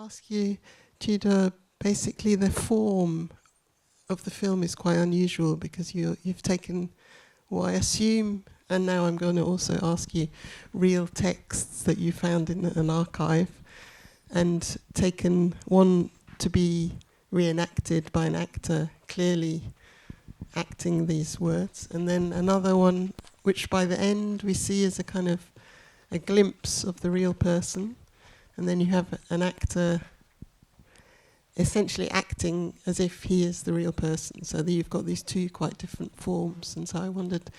ask you, Tudor, basically the form of the film is quite unusual because you've taken what I assume, and now I'm going to also ask you, real texts that you found in an archive, and taken one to be reenacted by an actor clearly acting these words, and then another one which by the end we see as a kind of a glimpse of the real person, and then you have an actor essentially acting as if he is the real person. So that you've got these two quite different forms, and so I wondered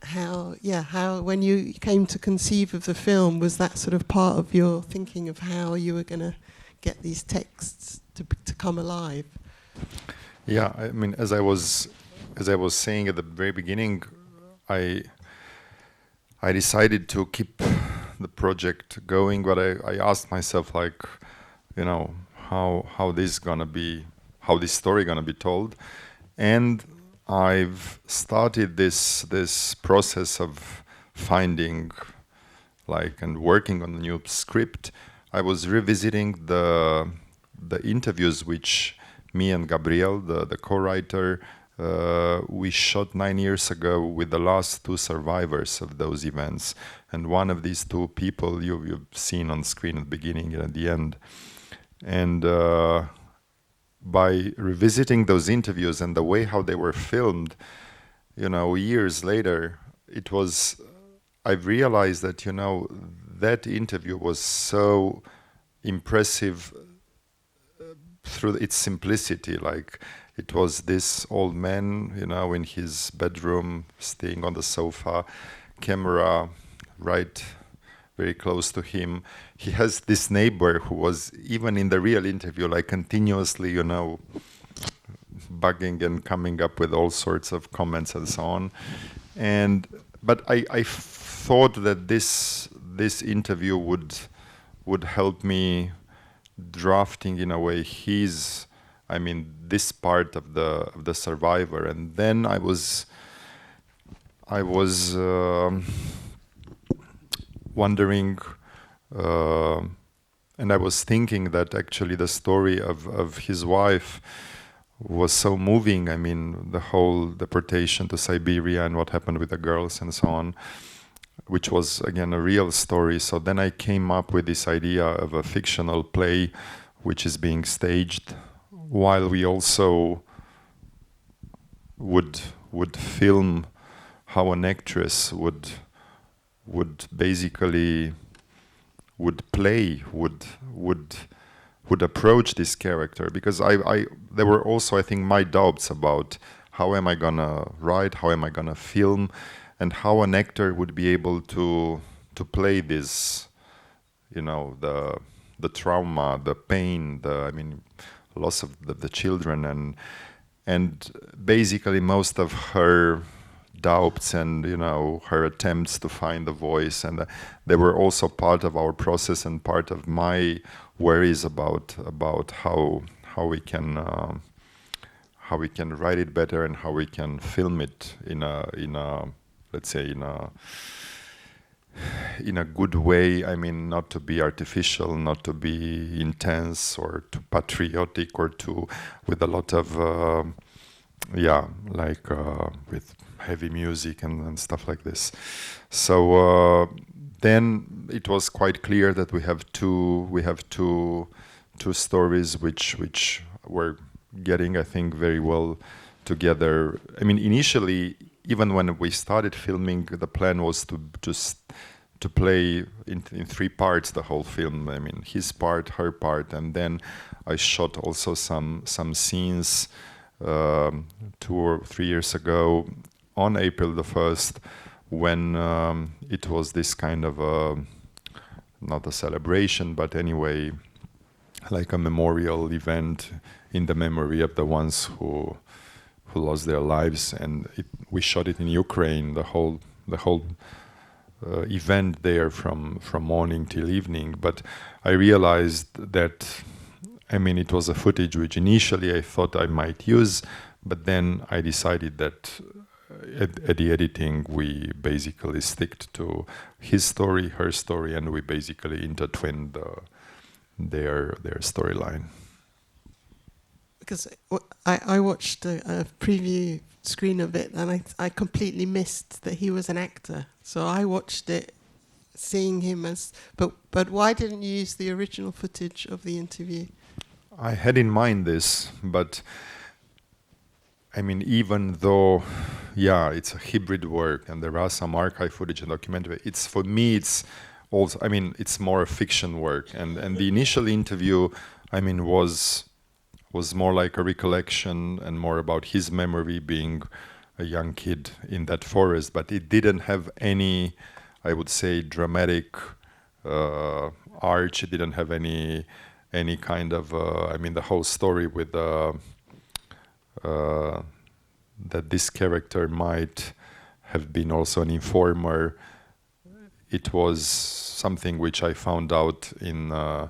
how when you came to conceive of the film, was that sort of part of your thinking of how you were going to get these texts to come alive? Yeah, I mean, as I was saying at the very beginning, I decided to keep the project going, but I asked myself, like, you know, how this story gonna be told, and I've started this process of finding, like, and working on a new script. I was revisiting the interviews which me and Gabriel, the co-writer, we shot 9 years ago with the last two survivors of those events, and one of these two people you've seen on screen at the beginning and at the end. And by revisiting those interviews and the way how they were filmed, you know, years later, I've realized that, you know, that interview was so impressive through its simplicity. Like, it was this old man, you know, in his bedroom, staying on the sofa, camera right very close to him. He has this neighbor who was, even in the real interview, like continuously, you know, bugging and coming up with all sorts of comments and so on. But I thought that this interview would help me drafting, in a way, this part of the survivor. And then I was wondering, and I was thinking that actually the story of his wife was so moving. I mean, the whole deportation to Siberia and what happened with the girls and so on, which was, again, a real story. So then I came up with this idea of a fictional play which is being staged, while we also would film how an actress would basically play, would approach this character. Because there were also, I think, my doubts about how am I gonna write, how am I gonna film, and how an actor would be able to play this, you know, the trauma, the pain, loss of the children, and basically most of her doubts and, you know, her attempts to find the voice, and they were also part of our process and part of my worries about how we can write it better and how we can film it in a let's say in a good way. I mean, not to be artificial, not to be intense or too patriotic or with a lot of with heavy music and stuff like this. So then it was quite clear that we have two stories which were getting, I think, very well together. I mean, initially, even when we started filming, the plan was to play in 3 parts the whole film. I mean, his part, her part, and then I shot also some scenes 2 or 3 years ago on April the 1st, when it was this kind of not a celebration, but anyway, like a memorial event in the memory of the ones who lost their lives, and we shot it in Ukraine, the whole event there from morning till evening. But I realized that, I mean, it was a footage which initially I thought I might use, but then I decided that at the editing we basically stick to his story, her story, and we basically intertwined their storyline. Because I watched a preview screen of it, and I completely missed that he was an actor. So I watched it seeing him as... But why didn't you use the original footage of the interview? I had in mind this, but I mean, even though, yeah, it's a hybrid work and there are some archive footage and documentary, it's, for me, it's also, I mean, it's more a fiction work. And the initial interview, I mean, was more like a recollection and more about his memory being a young kid in that forest, but it didn't have any, I would say, dramatic arch. It didn't have any kind of, I mean, the whole story with that this character might have been also an informer. It was something which I found out in the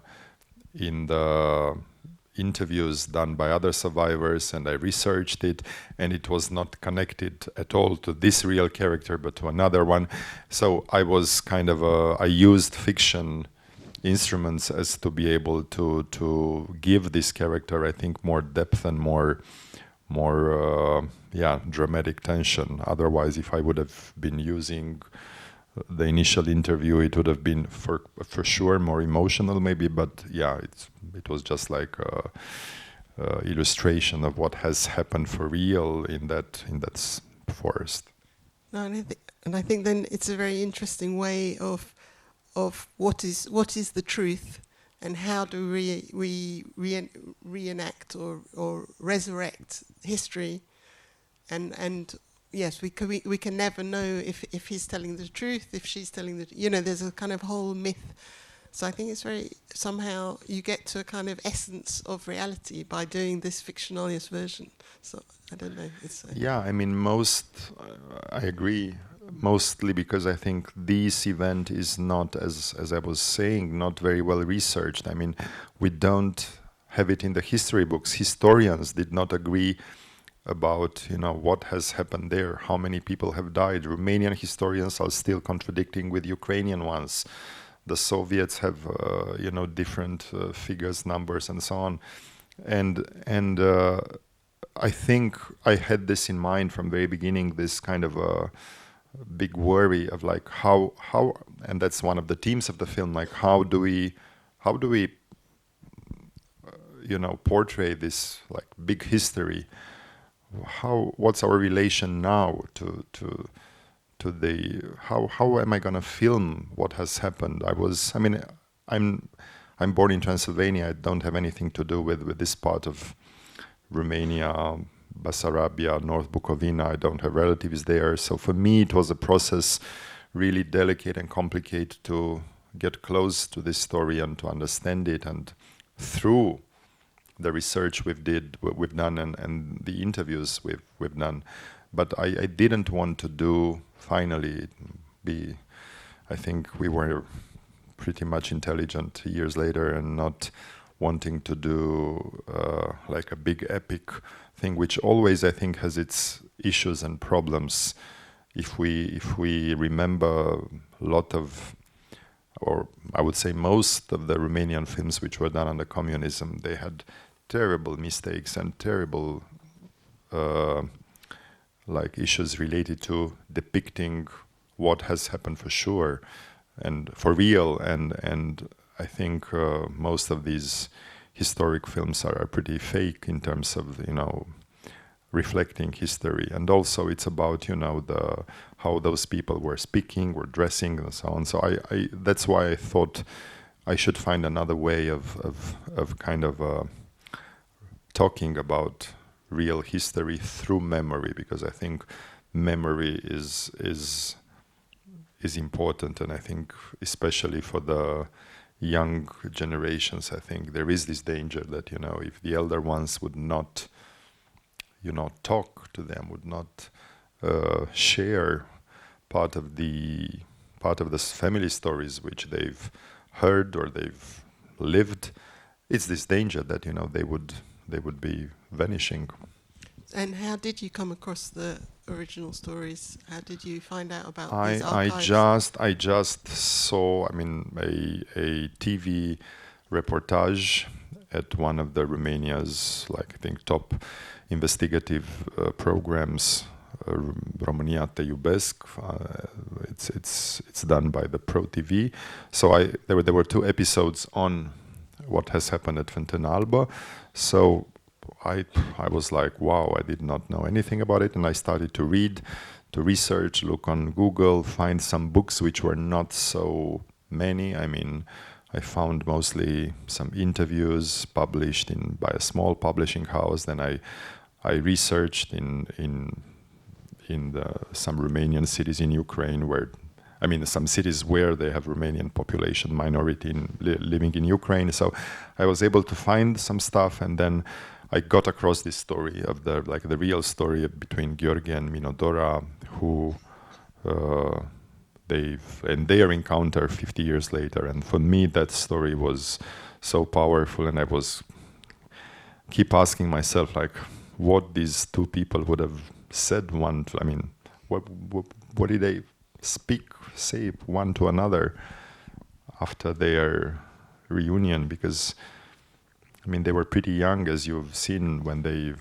interviews done by other survivors, and I researched it, and it was not connected at all to this real character, but to another one. So I was kind of I used fiction instruments as to be able to give this character, I think, more depth and more dramatic tension. Otherwise, if I would have been using the initial interview, it would have been for sure more emotional, maybe. But yeah, it was just like a illustration of what has happened for real in that forest. No, and I think then it's a very interesting way of what is the truth, and how do we reenact or resurrect history, and yes, we can never know if he's telling the truth, if she's telling the, there's a kind of whole myth. So I think it's very, somehow you get to a kind of essence of reality by doing this fictionalized version. So I don't know. Yeah, I mean, I agree. Mostly because I think this event is not, as I was saying, not very well researched. I mean, we don't have it in the history books. Historians did not agree about, what has happened there, how many people have died. Romanian historians are still contradicting with Ukrainian ones. The Soviets have, different figures, numbers, and so on. And I think I had this in mind from very beginning, this kind of a big worry of like how, and that's one of the themes of the film, like how do we portray this like big history? What's our relation now to the how am I gonna film what has happened? I'm born in Transylvania. I don't have anything to do with this part of Romania, Bessarabia, North Bukovina. I don't have relatives there. So for me, it was a process really delicate and complicated to get close to this story and to understand it. And through the research we've done and the interviews we've done. But I didn't want to do, finally, I think we were pretty much intelligent years later and not wanting to do like a big epic thing, which always I think has its issues and problems. If we remember a lot of, or I would say most of the Romanian films which were done under communism, they had terrible mistakes and terrible like issues related to depicting what has happened for sure and for real, and I think most of these historic films are pretty fake in terms of reflecting history, and also it's about how those people were speaking, were dressing, and so on. So I that's why I thought I should find another way of kind of talking about real history through memory, because I think memory is important, and I think especially for the young generations, I think there is this danger that if the elder ones would not talk to them, would not share part of the family stories which they've heard or they've lived, it's this danger that they would be vanishing. And how did you come across the original stories? How did you find out about these archives? I just saw, a TV reportage at one of the Romania's, like I think, top investigative programs, România Te Iubesc. It's done by the Pro TV. So there were 2 episodes on what has happened at Fontenalba. So I was like, wow, I did not know anything about it, and I started to read, to research, look on Google, find some books which were not so many. I mean, I found mostly some interviews published by a small publishing house. Then I researched in some Romanian cities in Ukraine some cities where they have Romanian population minority living in Ukraine. So I was able to find some stuff, and then I got across this story of the real story between Gheorghe and Minodora, who their encounter 50 years later. And for me, that story was so powerful, and I was keep asking myself, like, what these 2 people would have said what did they say one to another after their reunion? Because they were pretty young, as you've seen, when they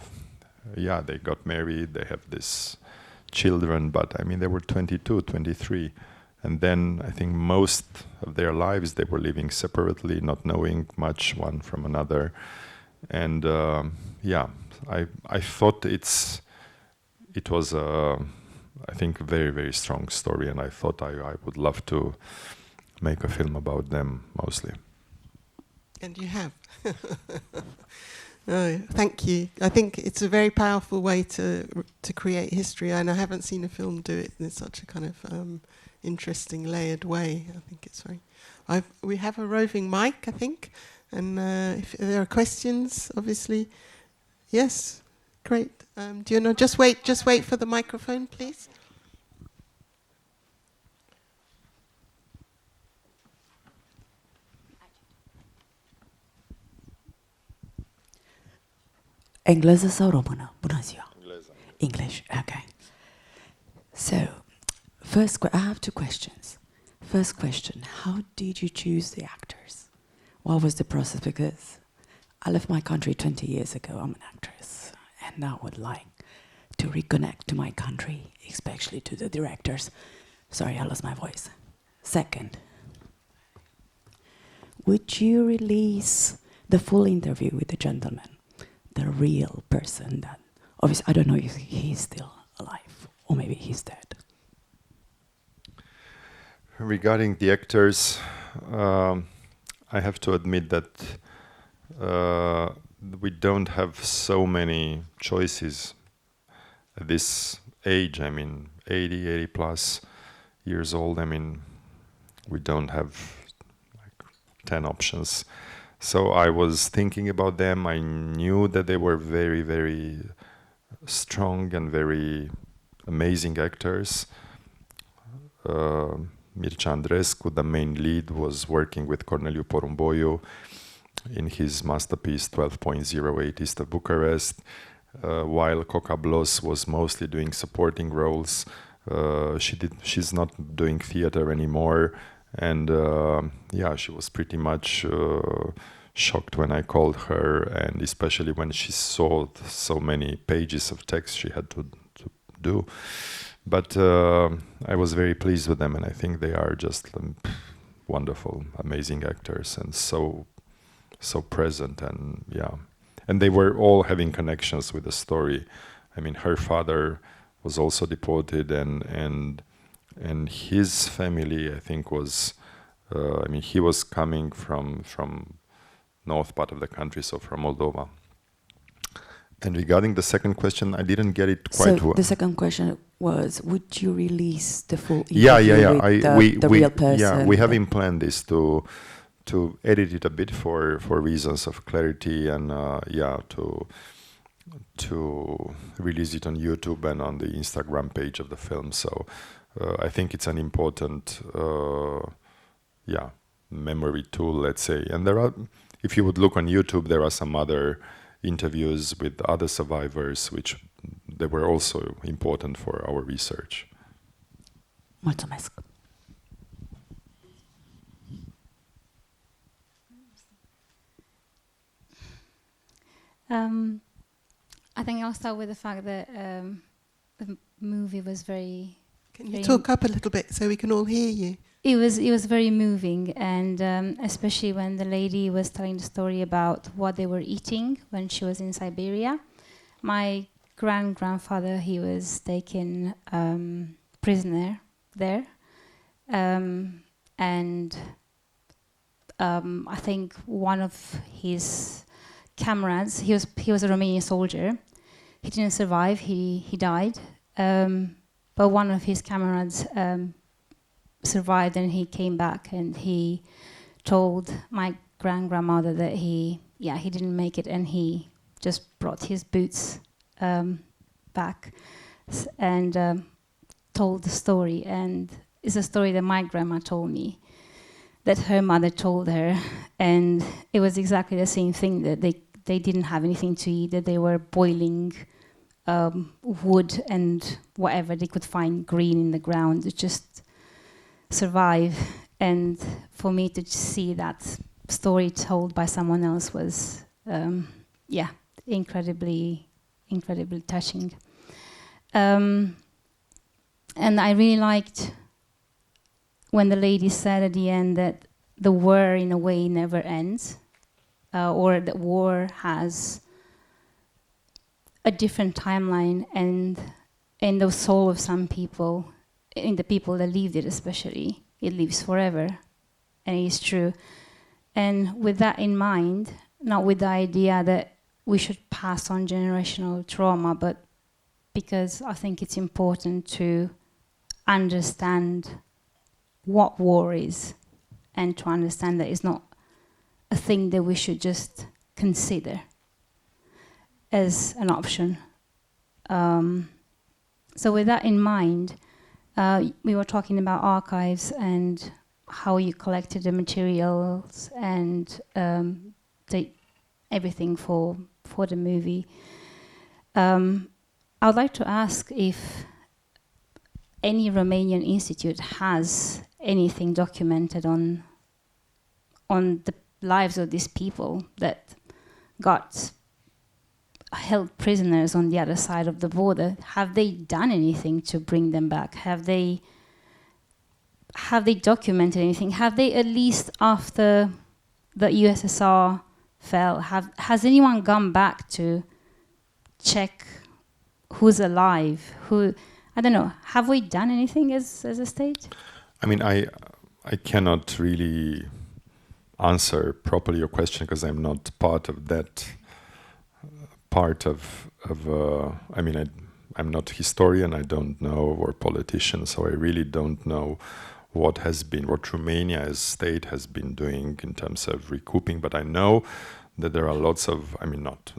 got married, they have this children, but they were 22, 23. And then I think most of their lives they were living separately, not knowing much one from another. And I thought it was I think a very, very strong story, and I thought I would love to make a film about them mostly. And you have. Thank you. I think it's a very powerful way to create history, and I haven't seen a film do it in such a kind of interesting, layered way. I think it's very... we have a roving mic, I think, and if there are questions, obviously. Yes, great. Do you know? Just wait for the microphone, please. Engleză sau română? Bună ziua. English, okay. So, I have 2 questions. First question, how did you choose the actors? What was the process? Because I left my country 20 years ago. I'm an actress, and I would like to reconnect to my country, especially to the directors. Sorry, I lost my voice. Second, would you release the full interview with the gentleman, the real person that, obviously, I don't know if he's still alive, or maybe he's dead? Regarding the actors, I have to admit that we don't have so many choices at this age. 80 plus years old. We don't have like 10 options. So I was thinking about them. I knew that they were very, very strong and very amazing actors. Mircea Andrescu, the main lead, was working with Corneliu Porumboiu in his masterpiece 12.08 East of Bucharest, while Coca Blos was mostly doing supporting roles. She's not doing theater anymore, and she was pretty much shocked when I called her, and especially when she saw so many pages of text she had to do. But I was very pleased with them, and I think they are just wonderful, amazing actors, and so present, and they were all having connections with the story. Her father was also deported, and his family, I think, was he was coming from north part of the country, so from Moldova. And regarding the second question, I didn't get it quite well. The second question was, would you release the full interview with the real person? Yeah, we have planned this to edit it a bit for reasons of clarity, and to release it on YouTube and on the Instagram page of the film. So I think it's an important memory tool, let's say. And there are, if you would look on YouTube, there are some other interviews with other survivors, which they were also important for our research. Mulțumesc. I think I'll start with the fact that the movie was very... Can you talk up a little bit so we can all hear you? It was very moving, and especially when the lady was telling the story about what they were eating when she was in Siberia. My grandfather, he was taken prisoner there, and I think one of his comrades, he was a Romanian soldier. He didn't survive. He died, but one of his comrades survived, and he came back, and he told my grandmother that he didn't make it, and he just brought his boots back and told the story. And it's a story that my grandma told me, that her mother told her, and it was exactly the same thing, that they didn't have anything to eat, that they were boiling wood and whatever they could find green in the ground to just survive. And for me to see that story told by someone else was incredibly touching. And I really liked when the lady said at the end that the war in a way never ends, or that war has a different timeline, and in the soul of some people, in the people that lived it especially, it lives forever, and it is true. And with that in mind, not with the idea that we should pass on generational trauma, but because I think it's important to understand what war is, and to understand that it's not a thing that we should just consider as an option. So with that in mind, we were talking about archives and how you collected the materials and everything for the movie. I would like to ask if any Romanian institute has anything documented on the lives of these people that got held prisoners on the other side of the border. Have they done anything to bring them back? Have they documented anything? Have they, at least after the USSR fell, has anyone gone back to check who's alive? I don't know. Have we done anything as a state? I mean, I cannot really answer properly your question because I'm not part of that part of I mean, I'm not a historian, I don't know, or politician, so I really don't know what Romania as state has been doing in terms of recouping, but I know that there are there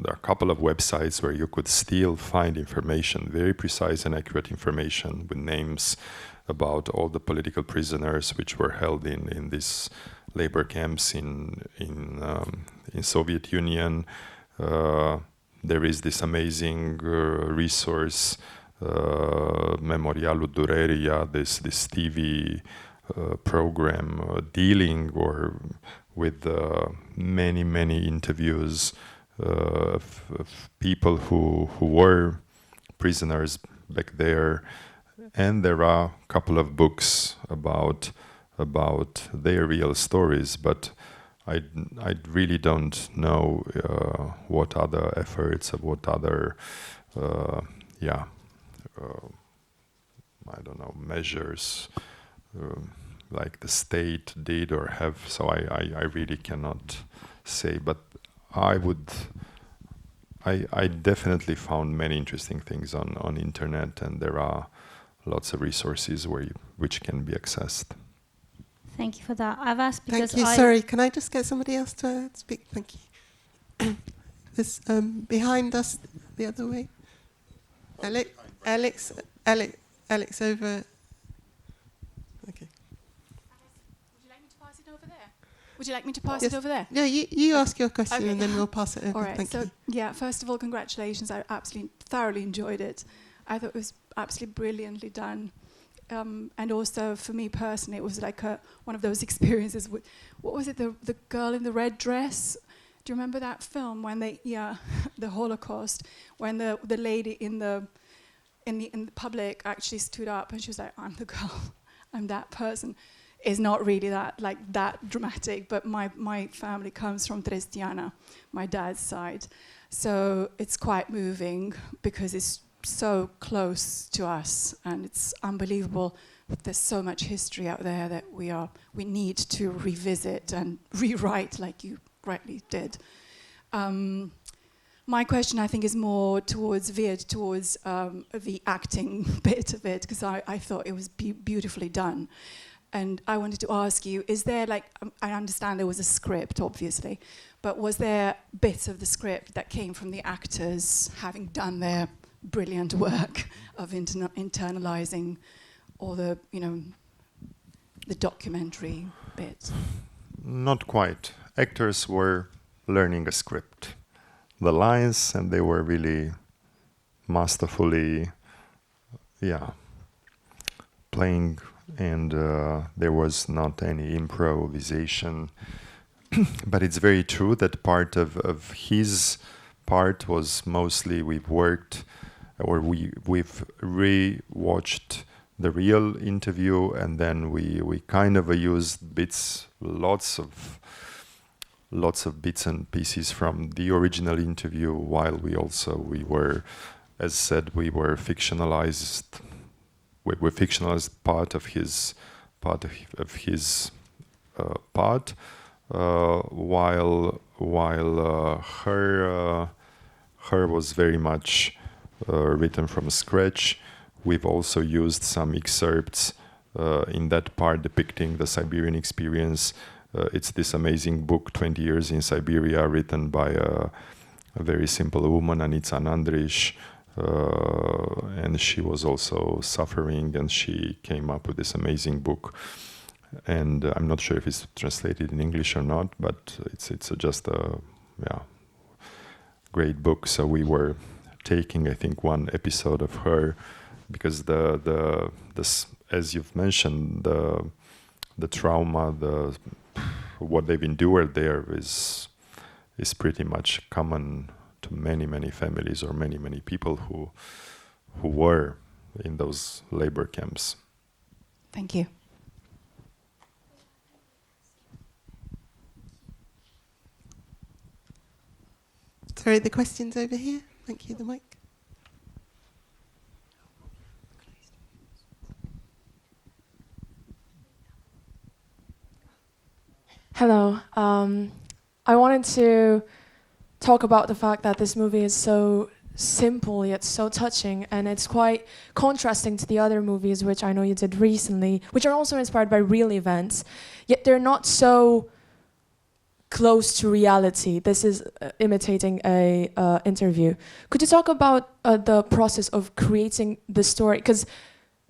are a couple of websites where you could still find information, very precise and accurate information with names about all the political prisoners which were held in these labor camps in Soviet Union. There is this amazing resource, Memorialul Durerii, this TV program dealing with many interviews of people who were prisoners back there, and there are a couple of books about their real stories, but I really don't know what other efforts, of what other I don't know, measures like the state did or have. So I really cannot say, but I definitely found many interesting things on internet, and there are lots of resources which can be accessed. Thank you for that. I've asked because Thank you. Sorry, can I just get somebody else to speak? Thank you. This behind us, the other way. Alex over. Okay. Would you like me to pass it over there? Would you like me to pass it over there? No, you ask your question, Okay. and then we'll pass it over. All right. Thank you. Yeah, first of all, congratulations. I absolutely thoroughly enjoyed it. I thought it was absolutely brilliantly done. And also, for me personally, it was like one of those experiences with, what was it, the girl in the red dress? Do you remember that film when the Holocaust, when the lady in the public actually stood up and she was like, "I'm the girl, I'm that person," is not really that dramatic. But my family comes from Triestiana, my dad's side, so it's quite moving because it's so close to us, and it's unbelievable. There's so much history out there that we need to revisit and rewrite, like you rightly did. My question, I think, is more veered towards the acting bit of it, because I thought it was beautifully done. And I wanted to ask you, is there, I understand there was a script, obviously, but was there bits of the script that came from the actors having done their brilliant work of internalizing all the documentary bit? Not quite. Actors were learning a script, the lines, and they were really masterfully, playing, and there was not any improvisation. But it's very true that part of his part was mostly we've re-watched the real interview, and then we kind of used bits, lots of bits and pieces from the original interview, while we were, as said, we fictionalized part of his part, while her was very much written from scratch. We've also used some excerpts in that part depicting the Siberian experience. It's this amazing book, 20 Years in Siberia, written by a very simple woman, Anitza Nandrish, and she was also suffering, and she came up with this amazing book. And I'm not sure if it's translated in English or not, but it's just a great book. So we were taking, I think, one episode of her, because this, as you've mentioned, the trauma, what they've endured there is pretty much common to many families, or many people who were in those labor camps. Thank you. Sorry, the question's over here. Thank you, the mic. Hello. I wanted to talk about the fact that this movie is so simple yet so touching, and it's quite contrasting to the other movies which I know you did recently, which are also inspired by real events, yet they're not so close to reality. This is imitating a interview. Could you talk about the process of creating the story? Because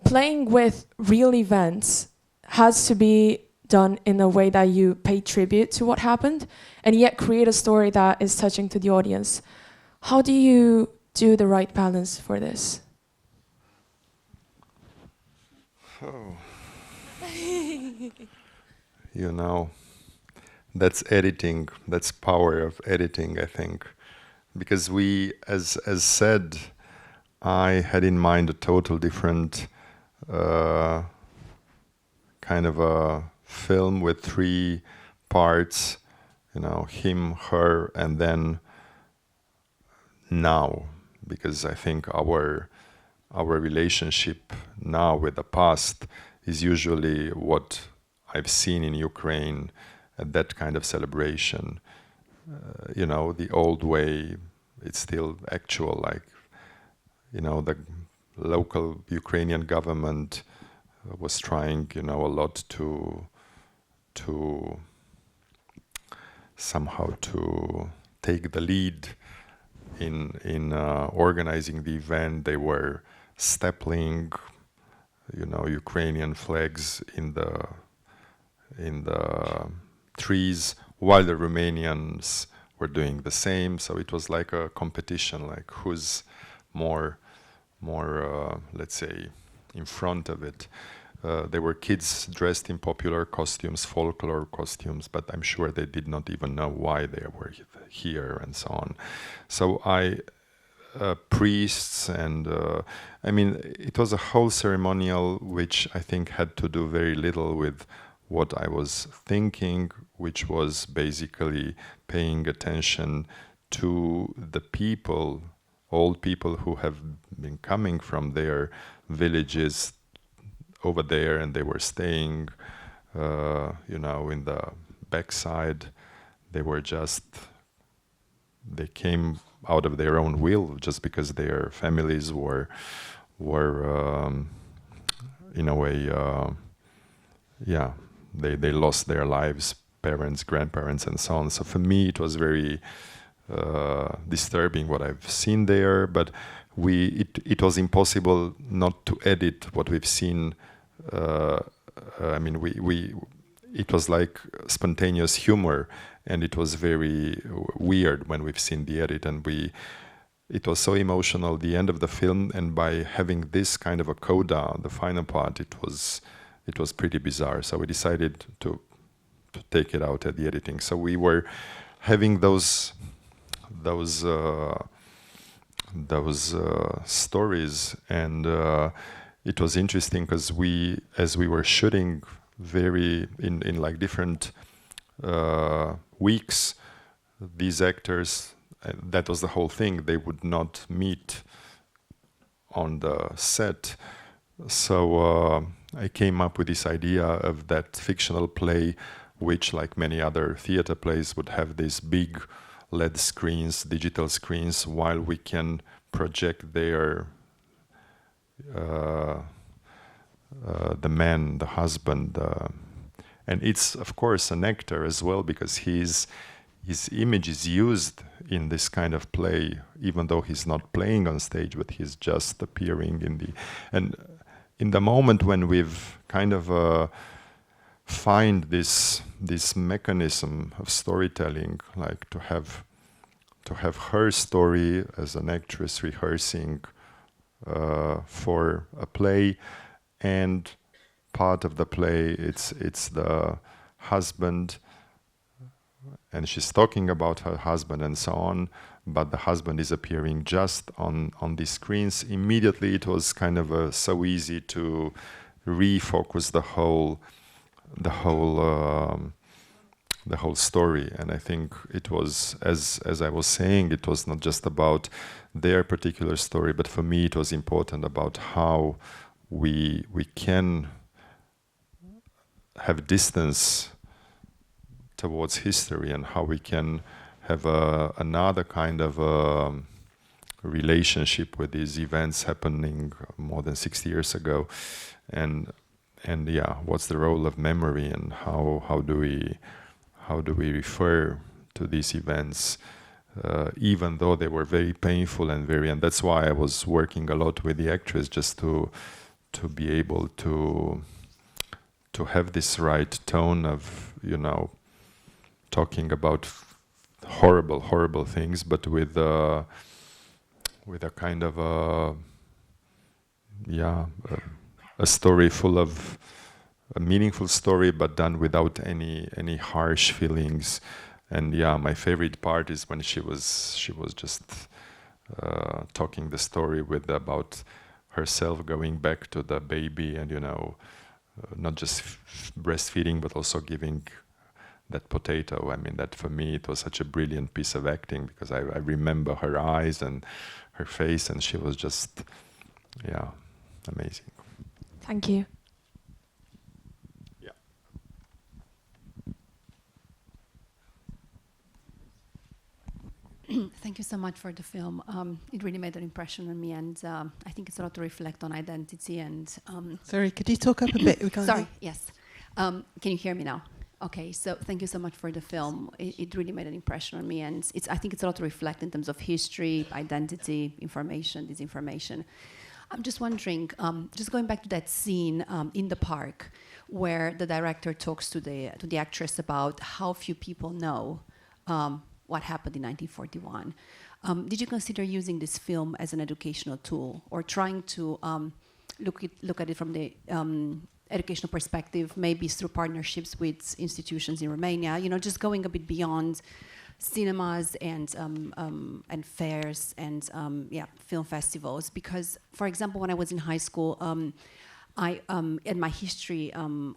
playing with real events has to be done in a way that you pay tribute to what happened, and yet create a story that is touching to the audience. How do you do the right balance for this? Oh. That's editing. That's power of editing, I think. Because we, as said, I had in mind a total different kind of a film with 3 parts, him, her, and then now. Because I think our relationship now with the past is usually what I've seen in Ukraine at that kind of celebration. The old way, it's still actual, the local Ukrainian government was trying, a lot to somehow to take the lead in organizing the event. They were stapling, Ukrainian flags in the trees, while the Romanians were doing the same. So it was like a competition, like who's more, let's say, in front of it. They were kids dressed in popular costumes, folklore costumes, but I'm sure they did not even know why they were here and so on. So priests and I mean, it was a whole ceremonial which I think had to do very little with what I was thinking, which was basically paying attention to the people, old people who have been coming from their villages over there, and they were staying, in the backside. They came out of their own will just because their families were in a way, they lost their lives, parents, grandparents, and so on. So for me, it was very disturbing what I've seen there, but it was impossible not to edit what we've seen. It was like spontaneous humor, and it was very weird when we've seen the edit, and it was so emotional, the end of the film, and by having this kind of a coda, the final part, it was pretty bizarre. So we decided to take it out at the editing. So we were having those stories, and it was interesting because as we were shooting in like different weeks, these actors, that was the whole thing, they would not meet on the set. So I came up with this idea of that fictional play, which, like many other theater plays, would have these big LED screens, digital screens, while we can project there the man, the husband, and it's of course an actor as well, because his image is used in this kind of play, even though he's not playing on stage, but he's just appearing in the moment when we've kind of find this mechanism of storytelling, like to have her story as an actress rehearsing for a play, and part of the play it's the husband, and she's talking about her husband and so on, but the husband is appearing just on the screens. Immediately it was kind of so easy to refocus the whole story. And I think it was, as I was saying, it was not just about their particular story, but for me it was important about how we can have distance towards history, and how we can have another kind of relationship with these events happening more than 60 years ago, and what's the role of memory, and how do we refer to these events, even though they were very painful and that's why I was working a lot with the actress, just to be able to have this right tone of, talking about horrible things, but with a kind of a story full of a meaningful story, but done without any harsh feelings. And my favorite part is when she was just talking the story about herself going back to the baby, and not just breastfeeding, but also giving that potato. I mean, that for me it was such a brilliant piece of acting, because I remember her eyes and her face, and she was just amazing. Thank you. Thank you so much for the film. It really made an impression on me, and I think it's a lot to reflect on identity and... Sorry, could you talk up a bit? Sorry, yes. Can you hear me now? Okay, so thank you so much for the film. It really made an impression on me, and I think it's a lot to reflect in terms of history, identity, information, disinformation. I'm just wondering, just going back to that scene in the park, where the director talks to the actress about how few people know what happened in 1941. Did you consider using this film as an educational tool, or trying to look at it from the educational perspective, maybe through partnerships with institutions in Romania, you know, just going a bit beyond cinemas and fairs and film festivals. Because, for example, when I was in high school, I in my history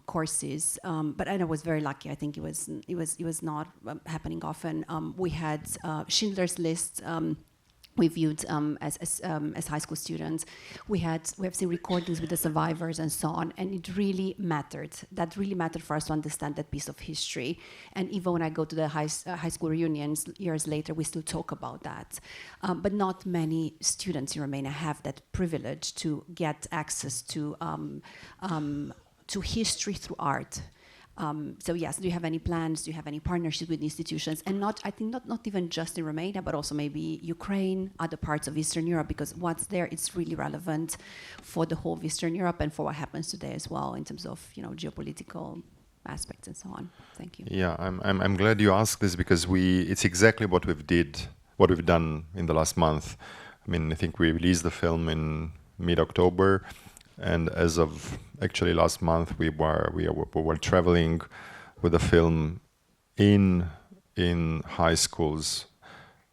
courses, but I was very lucky. I think it was not happening often. We had Schindler's List. We viewed as high school students. We have seen recordings with the survivors and so on, and it really mattered. That really mattered for us to understand that piece of history. And even when I go to the high school reunions years later, we still talk about that. But not many students in Romania have that privilege to get access to history through art. So yes, do you have any plans? Do you have any partnerships with institutions? And I think not even just in Romania, but also maybe Ukraine, other parts of Eastern Europe, because what's there is really relevant for the whole of Eastern Europe and for what happens today as well in terms of, you know, geopolitical aspects and so on. Thank you. Yeah, I'm glad you asked this, because it's exactly what we've done in the last month. I mean, I think we released the film in mid-October. And as of actually last month, we were traveling with the film in high schools,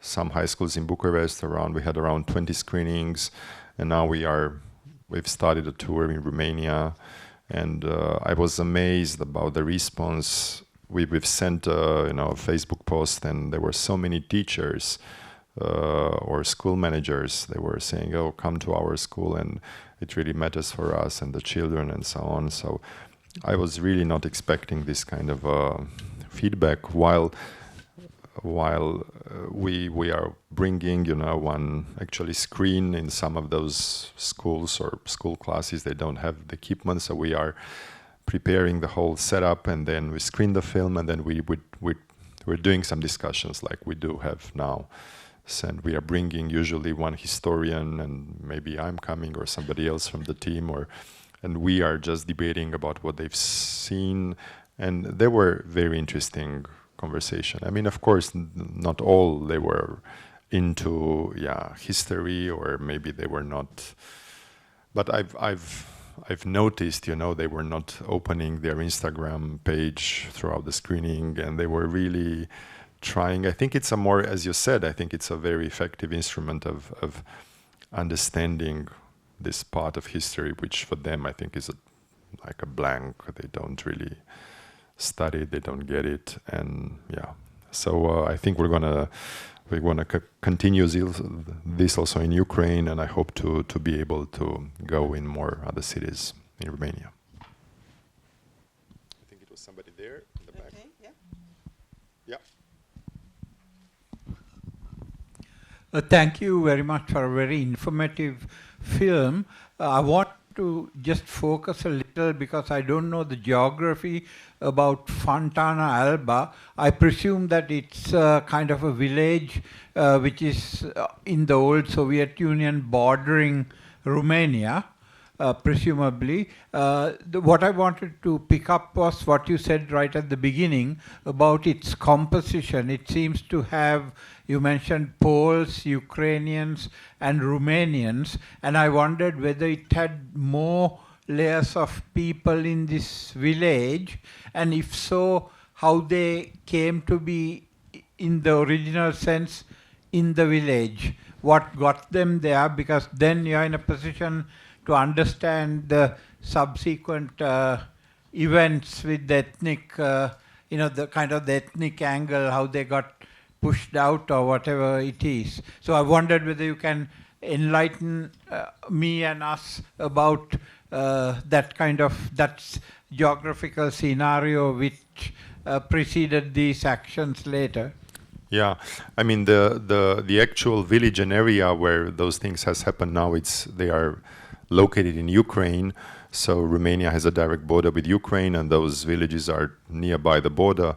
some high schools in Bucharest. We had around 20 screenings, and now we've started a tour in Romania. And I was amazed about the response. We've sent a Facebook post, and there were so many teachers or school managers. They were saying, "Oh, come to our school, and it really matters for us and the children," and so on. So I was really not expecting this kind of feedback. While we are bringing, one actually screen in some of those schools or school classes, they don't have the equipment, so we are preparing the whole setup, and then we screen the film, and then we're doing some discussions like we do have now. And we are bringing usually one historian, and maybe I'm coming or somebody else from the team, and we are just debating about what they've seen. And they were very interesting conversation. I mean, of course, not all they were into history, or maybe they were not. But I've noticed, they were not opening their Instagram page throughout the screening, and they were really trying. I think it's as you said, I think it's a very effective instrument of understanding this part of history, which for them I think is like a blank. They don't really study it, they don't get it, and so I think we're gonna continue this also in Ukraine, and I hope to be able to go in more other cities in Romania. I think it was somebody there in the back. Okay, yeah. Thank you very much for a very informative film. I want to just focus a little, because I don't know the geography about Fontana Alba. I presume that it's kind of a village which is in the old Soviet Union bordering Romania, presumably. What I wanted to pick up was what you said right at the beginning about its composition. It seems to have, you mentioned Poles, Ukrainians, and Romanians, and I wondered whether it had more layers of people in this village, and if so, how they came to be, in the original sense, in the village. What got them there, because then you're in a position to understand the subsequent events with the ethnic, the kind of the ethnic angle, how they got pushed out or whatever it is. So I wondered whether you can enlighten me and us about that geographical scenario which preceded these actions later. Yeah, I mean the actual village and area where those things has happened now, they are located in Ukraine. So Romania has a direct border with Ukraine, and those villages are nearby the border.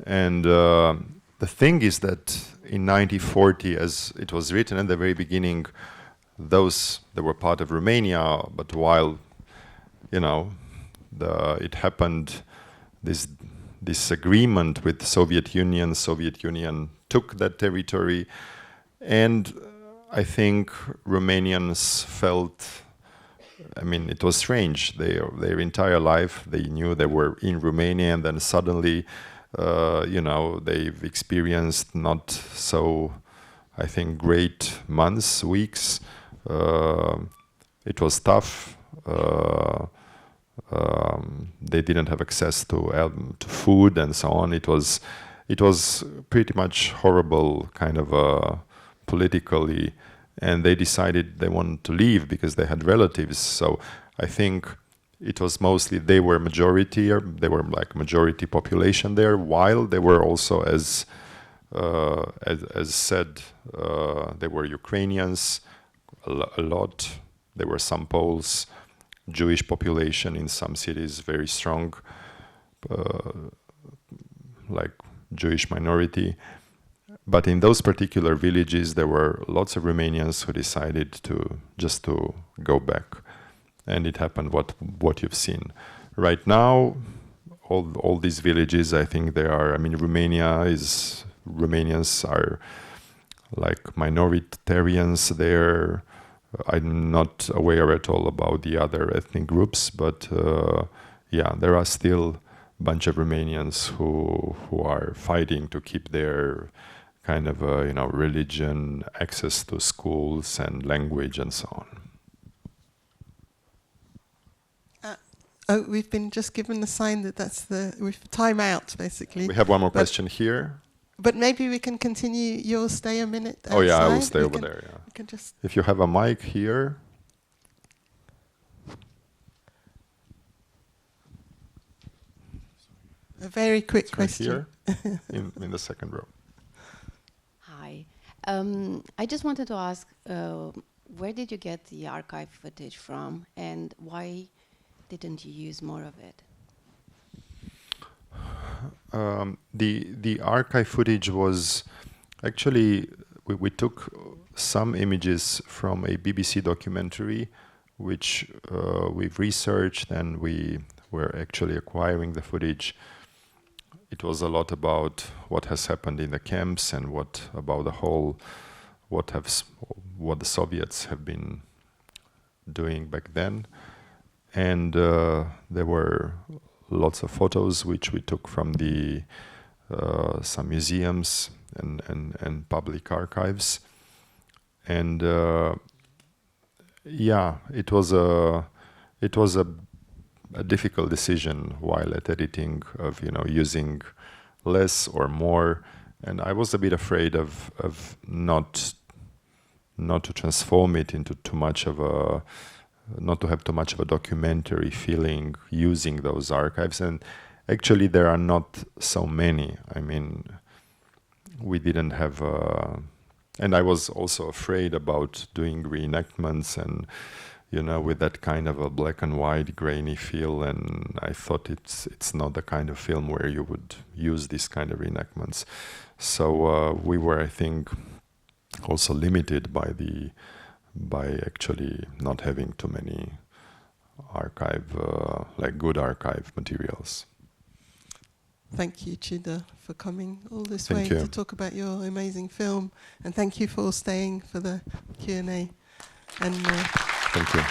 And the thing is that in 1940, as it was written at the very beginning, they were part of Romania, but while it happened, this agreement with Soviet Union took that territory, and I think Romanians felt I mean, it was strange. Their entire life, they knew they were in Romania, and then suddenly, they've experienced not so, I think, great months, weeks. It was tough. They didn't have access to food and so on. It was pretty much horrible, kind of politically, and they decided they wanted to leave because they had relatives. So I think it was mostly they were majority, or they were like majority population there, while they were also, as said, they were Ukrainians a lot. There were some Poles, Jewish population in some cities, very strong, like Jewish minority. But in those particular villages, there were lots of Romanians who decided to go back, and it happened what you've seen. Right now, all these villages, I think they are. I mean, Romanians are like minoritarians there. I'm not aware at all about the other ethnic groups, but there are still a bunch of Romanians who are fighting to keep their kind of religion, access to schools and language and so on. We've been just given the sign that we've time out, basically. We have one more question here. But maybe we can continue. You'll stay a minute outside. Oh yeah, I will stay over there. Yeah. We can just. If you have a mic here. A very quick question. Here, in the second row. Hi. I just wanted to ask, where did you get the archive footage from, and why didn't you use more of it? The archive footage was actually, we took some images from a BBC documentary, which we've researched, and we were actually acquiring the footage. It was a lot about what has happened in the camps and what the Soviets have been doing back then, and there were lots of photos which we took from some museums and public archives, and it was a difficult decision while at editing of using less or more, and I was a bit afraid of not to transform it into too much of a, not to have too much of a documentary feeling using those archives. And actually there are not so many. I mean, we didn't have and I was also afraid about doing reenactments and with that kind of a black and white grainy feel, and I thought it's not the kind of film where you would use this kind of reenactments. So we were, I think, also limited by actually not having too many good archive materials. Thank you, Tudor, for coming all this Thank way you. to talk about your amazing film, and thank you for staying for the Q&A. And thank you.